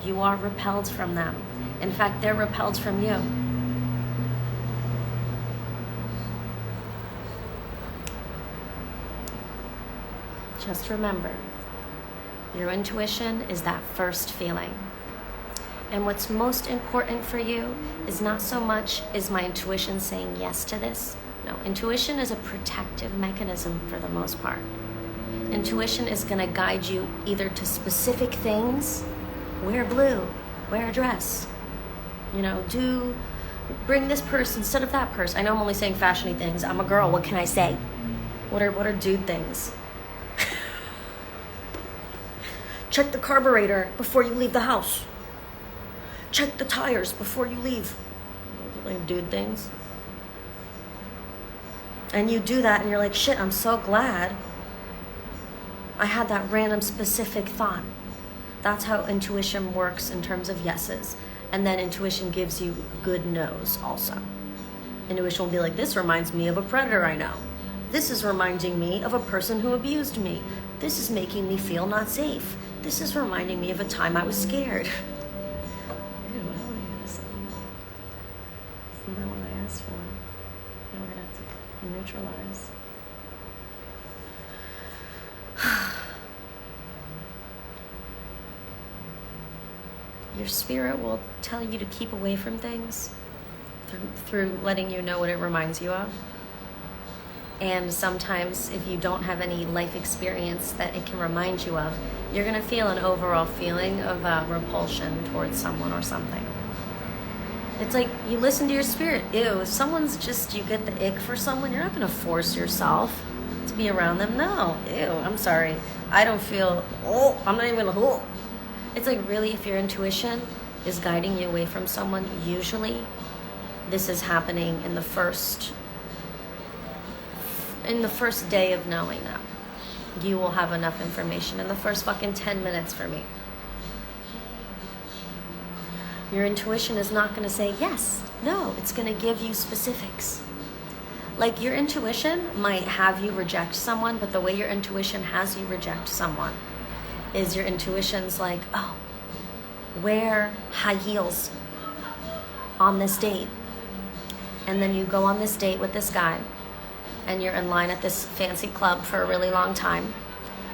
you are repelled from them. In fact, they're repelled from you. Just remember, your intuition is that first feeling. And what's most important for you is not so much is my intuition saying yes to this. No, intuition is a protective mechanism for the most part. Intuition is going to guide you either to specific things, wear blue, wear a dress, bring this purse instead of that purse. I know I'm only saying fashion-y things. I'm a girl, what can I say? What are dude things? Check the carburetor before you leave the house. Check the tires before you leave. Like dude things. And you do that and you're like, shit, I'm so glad I had that random specific thought. That's how intuition works in terms of yeses. And then intuition gives you good no's also. Intuition will be like, this reminds me of a predator I know. This is reminding me of a person who abused me. This is making me feel not safe. This is reminding me of a time I was scared. Ew, isn't that what I asked for? Now we're gonna have to neutralize. Your spirit will tell you to keep away from things through letting you know what it reminds you of. And sometimes if you don't have any life experience that it can remind you of, you're going to feel an overall feeling of repulsion towards someone or something. It's like you listen to your spirit. Ew, if someone's just, you get the ick for someone, you're not going to force yourself to be around them. No, ew, I'm sorry. I don't feel, I'm not even, It's like really if your intuition is guiding you away from someone, usually this is happening in the first day of knowing them. You will have enough information in the first fucking 10 minutes for me. Your intuition is not going to say yes, no, it's going to give you specifics. Like your intuition might have you reject someone, but the way your intuition has you reject someone is your intuition's like, oh, wear high heels on this date. And then you go on this date with this guy and you're in line at this fancy club for a really long time,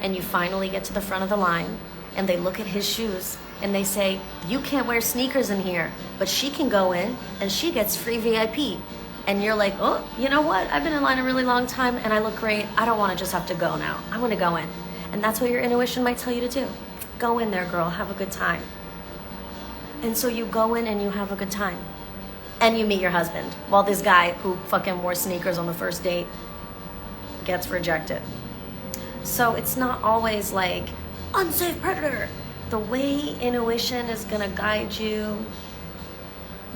and you finally get to the front of the line and they look at his shoes and they say, you can't wear sneakers in here, but she can go in and she gets free VIP. And you're like, oh, you know what? I've been in line a really long time and I look great. I don't want to just have to go now. I want to go in. And that's what your intuition might tell you to do. Go in there, girl. Have a good time. And so you go in and you have a good time. And you meet your husband, while this guy who fucking wore sneakers on the first date gets rejected. So it's not always like, unsafe predator. The way intuition is going to guide you,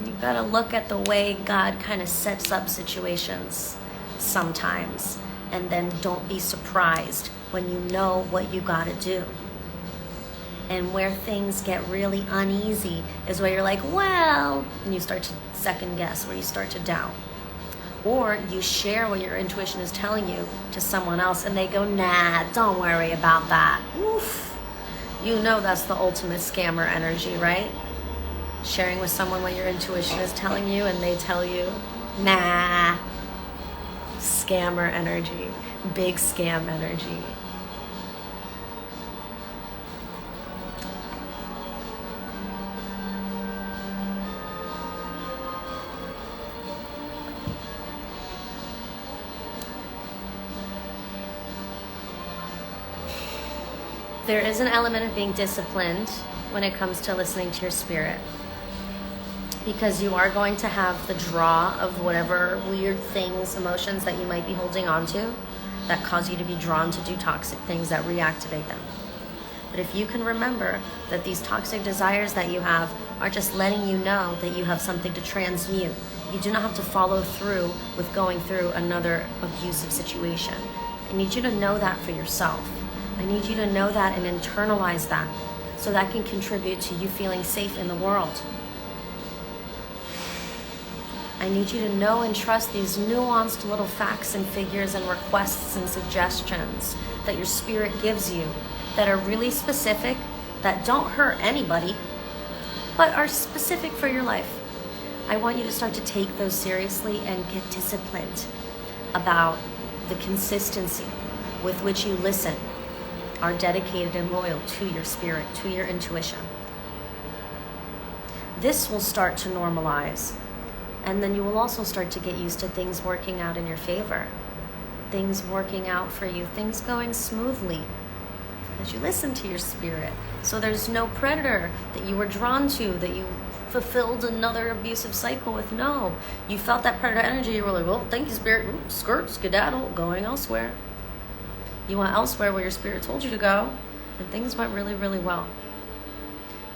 you got to look at the way God kind of sets up situations sometimes. And then don't be surprised when you know what you got to do. And where things get really uneasy is where you're like, well, and you start to second guess, where you start to doubt. Or you share what your intuition is telling you to someone else and they go, nah, don't worry about that. Oof. You know that's the ultimate scammer energy, right? Sharing with someone what your intuition is telling you and they tell you, nah. Scammer energy. Big scam energy. There is an element of being disciplined when it comes to listening to your spirit, because you are going to have the draw of whatever weird things, emotions that you might be holding on to that cause you to be drawn to do toxic things that reactivate them. But if you can remember that these toxic desires that you have are just letting you know that you have something to transmute. You do not have to follow through with going through another abusive situation. I need you to know that for yourself. I need you to know that and internalize that so that can contribute to you feeling safe in the world. I need you to know and trust these nuanced little facts and figures and requests and suggestions that your spirit gives you that are really specific, that don't hurt anybody, but are specific for your life. I want you to start to take those seriously and get disciplined about the consistency with which you listen, are dedicated and loyal to your spirit, to your intuition. This will start to normalize, and then you will also start to get used to things working out in your favor, things working out for you, things going smoothly, because you listen to your spirit. So there's no predator that you were drawn to, that you fulfilled another abusive cycle with. No, you felt that predator energy, you were like, well, thank you, spirit. Ooh, skirt, skedaddle, going elsewhere. You went elsewhere where your spirit told you to go, and things went really, really well.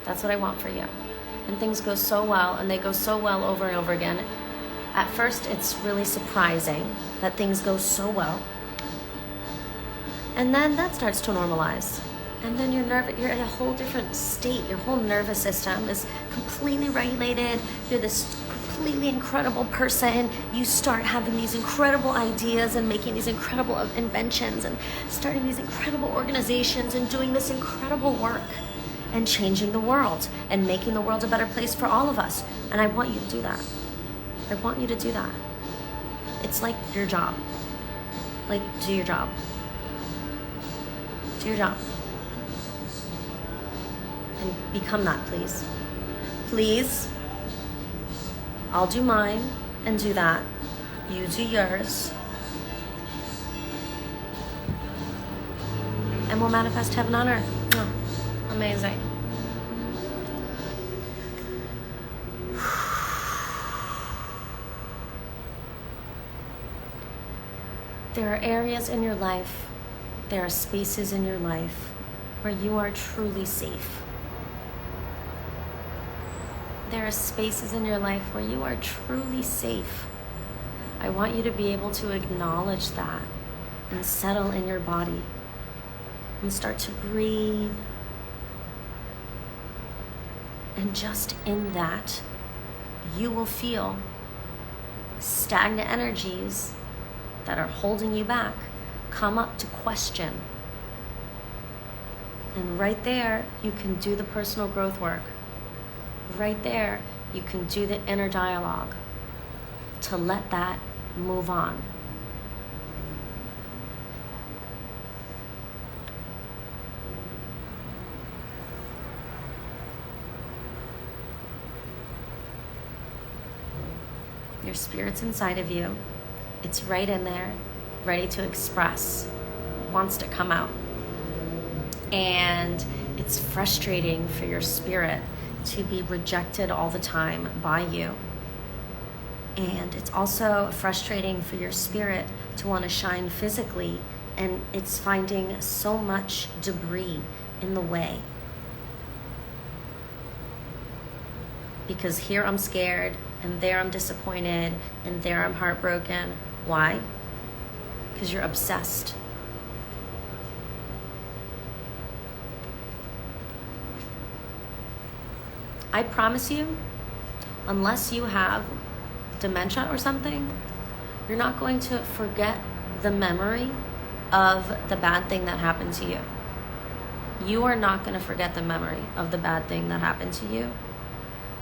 That's what I want for you. And things go so well, and they go so well over and over again. At first, it's really surprising that things go so well. And then that starts to normalize. And then you're in a whole different state. Your whole nervous system is completely regulated. You're this completely incredible person. You start having these incredible ideas and making these incredible inventions and starting these incredible organizations and doing this incredible work and changing the world and making the world a better place for all of us. And I want you to do that. I want you to do that. It's like your job. Like, do your job. Do your job. And become that, please. Please. I'll do mine and do that. You do yours. And we'll manifest heaven on earth. Oh, amazing. There are areas in your life, there are spaces in your life where you are truly safe. There are spaces in your life where you are truly safe. I want you to be able to acknowledge that and settle in your body and start to breathe. And just in that, you will feel stagnant energies that are holding you back come up to question. And right there, you can do the personal growth work. Right there, you can do the inner dialogue to let that move on. Your spirit's inside of you. It's right in there, ready to express, wants to come out. And it's frustrating for your spirit to be rejected all the time by you. And it's also frustrating for your spirit to want to shine physically, and it's finding so much debris in the way. Because here I'm scared, and there I'm disappointed, and there I'm heartbroken. Why? Because you're obsessed. I promise you, unless you have dementia or something, you're not going to forget the memory of the bad thing that happened to you. You are not going to forget the memory of the bad thing that happened to you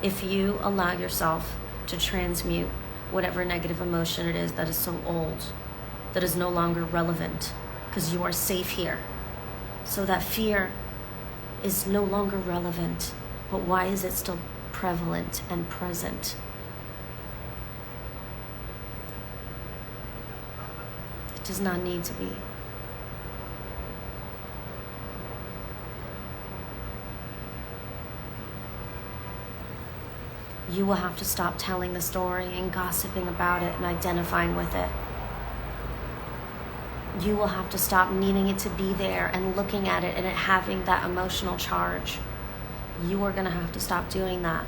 if you allow yourself to transmute whatever negative emotion it is that is so old, that is no longer relevant, because you are safe here. So that fear is no longer relevant. But why is it still prevalent and present? It does not need to be. You will have to stop telling the story and gossiping about it and identifying with it. You will have to stop needing it to be there and looking at it and it having that emotional charge. You are going to have to stop doing that.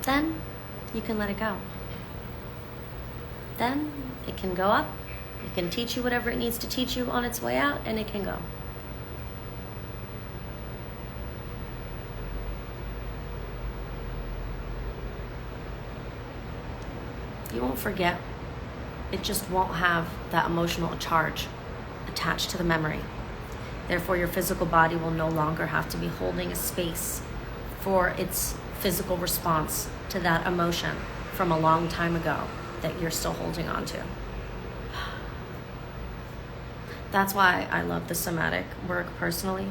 Then you can let it go. Then it can go up, it can teach you whatever it needs to teach you on its way out, and it can go. You won't forget. It just won't have that emotional charge attached to the memory. Therefore, your physical body will no longer have to be holding a space for its physical response to that emotion from a long time ago that you're still holding on to. That's why I love the somatic work personally.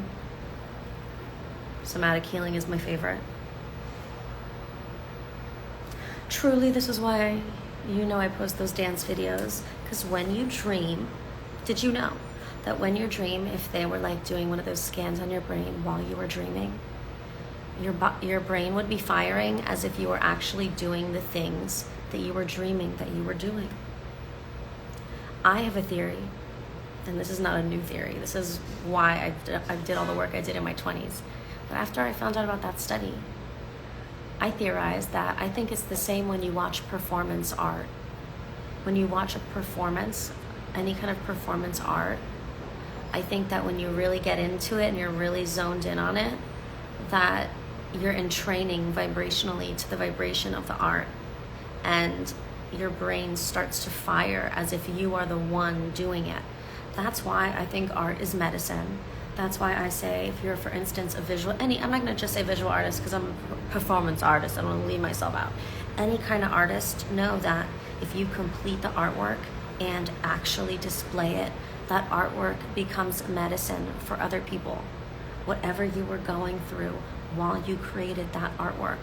Somatic healing is my favorite. Truly, this is why I post those dance videos, because when you dream, did you know that when you dream, if they were like doing one of those scans on your brain while you were dreaming, your brain would be firing as if you were actually doing the things that you were dreaming that you were doing. I have a theory, and this is not a new theory. This is why I did all the work I did in my 20s. But after I found out about that study, I theorized that I think it's the same when you watch performance art. When you watch a performance, any kind of performance art, I think that when you really get into it and you're really zoned in on it, that you're in training vibrationally to the vibration of the art, and your brain starts to fire as if you are the one doing it. That's why I think art is medicine. That's why I say, if you're, for instance, I'm not going to just say visual artist because I'm a performance artist. I don't want to leave myself out. Any kind of artist, know that if you complete the artwork and actually display it, that artwork becomes medicine for other people. Whatever you were going through while you created that artwork,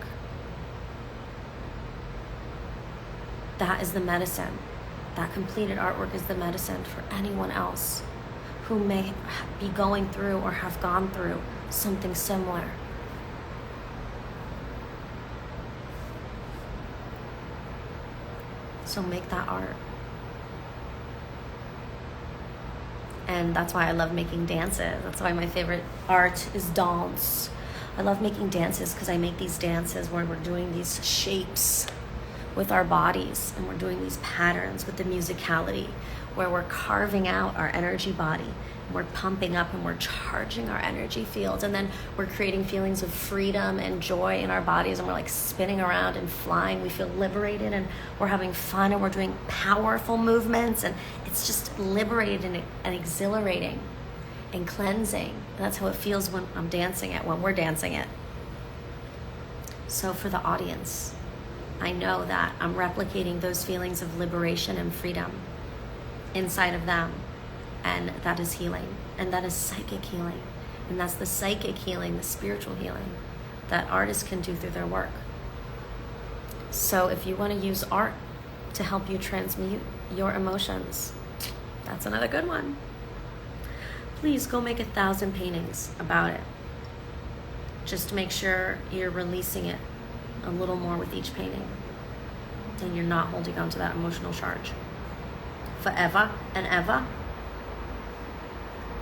that is the medicine. That completed artwork is the medicine for anyone else who may be going through or have gone through something similar. So make that art. And that's why I love making dances. That's why my favorite art is dance. I love making dances because I make these dances where we're doing these shapes with our bodies, and we're doing these patterns with the musicality, where we're carving out our energy body, and we're pumping up and we're charging our energy fields, and then we're creating feelings of freedom and joy in our bodies, and we're like spinning around and flying. We feel liberated and we're having fun, and we're doing powerful movements, and it's just liberated and exhilarating and cleansing. And that's how it feels when I'm dancing it, when we're dancing it. So for the audience, I know that I'm replicating those feelings of liberation and freedom inside of them, and that is healing, and that is psychic healing, and that's the psychic healing, the spiritual healing that artists can do through their work. So if you want to use art to help you transmute your emotions, that's another good one. Please go make 1,000 paintings about it. Just to make sure you're releasing it a little more with each painting, and you're not holding on to that emotional charge forever and ever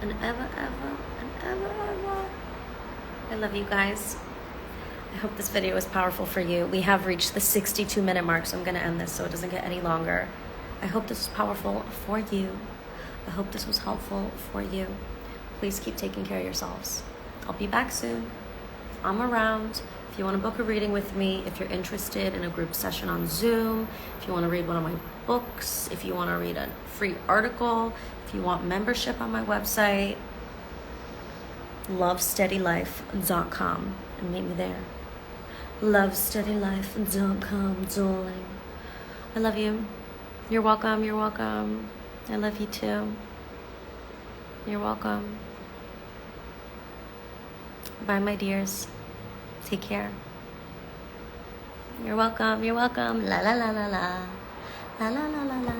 and ever and ever. I love you guys. I hope this video was powerful for you. We have reached the 62-minute mark, so I'm going to end this so it doesn't get any longer. I hope this was powerful for you. I hope this was helpful for you. Please keep taking care of yourselves. I'll be back soon. I'm around. If you want to book a reading with me, if you're interested in a group session on Zoom, if you want to read one of my books, if you want to read a free article, if you want membership on my website, lovesteadylife.com, and meet me there. lovesteadylife.com, darling. I love you. You're welcome. You're welcome. I love you too. You're welcome. Bye, my dears. Take care. You're welcome. You're welcome. La la la la la. La la la la la.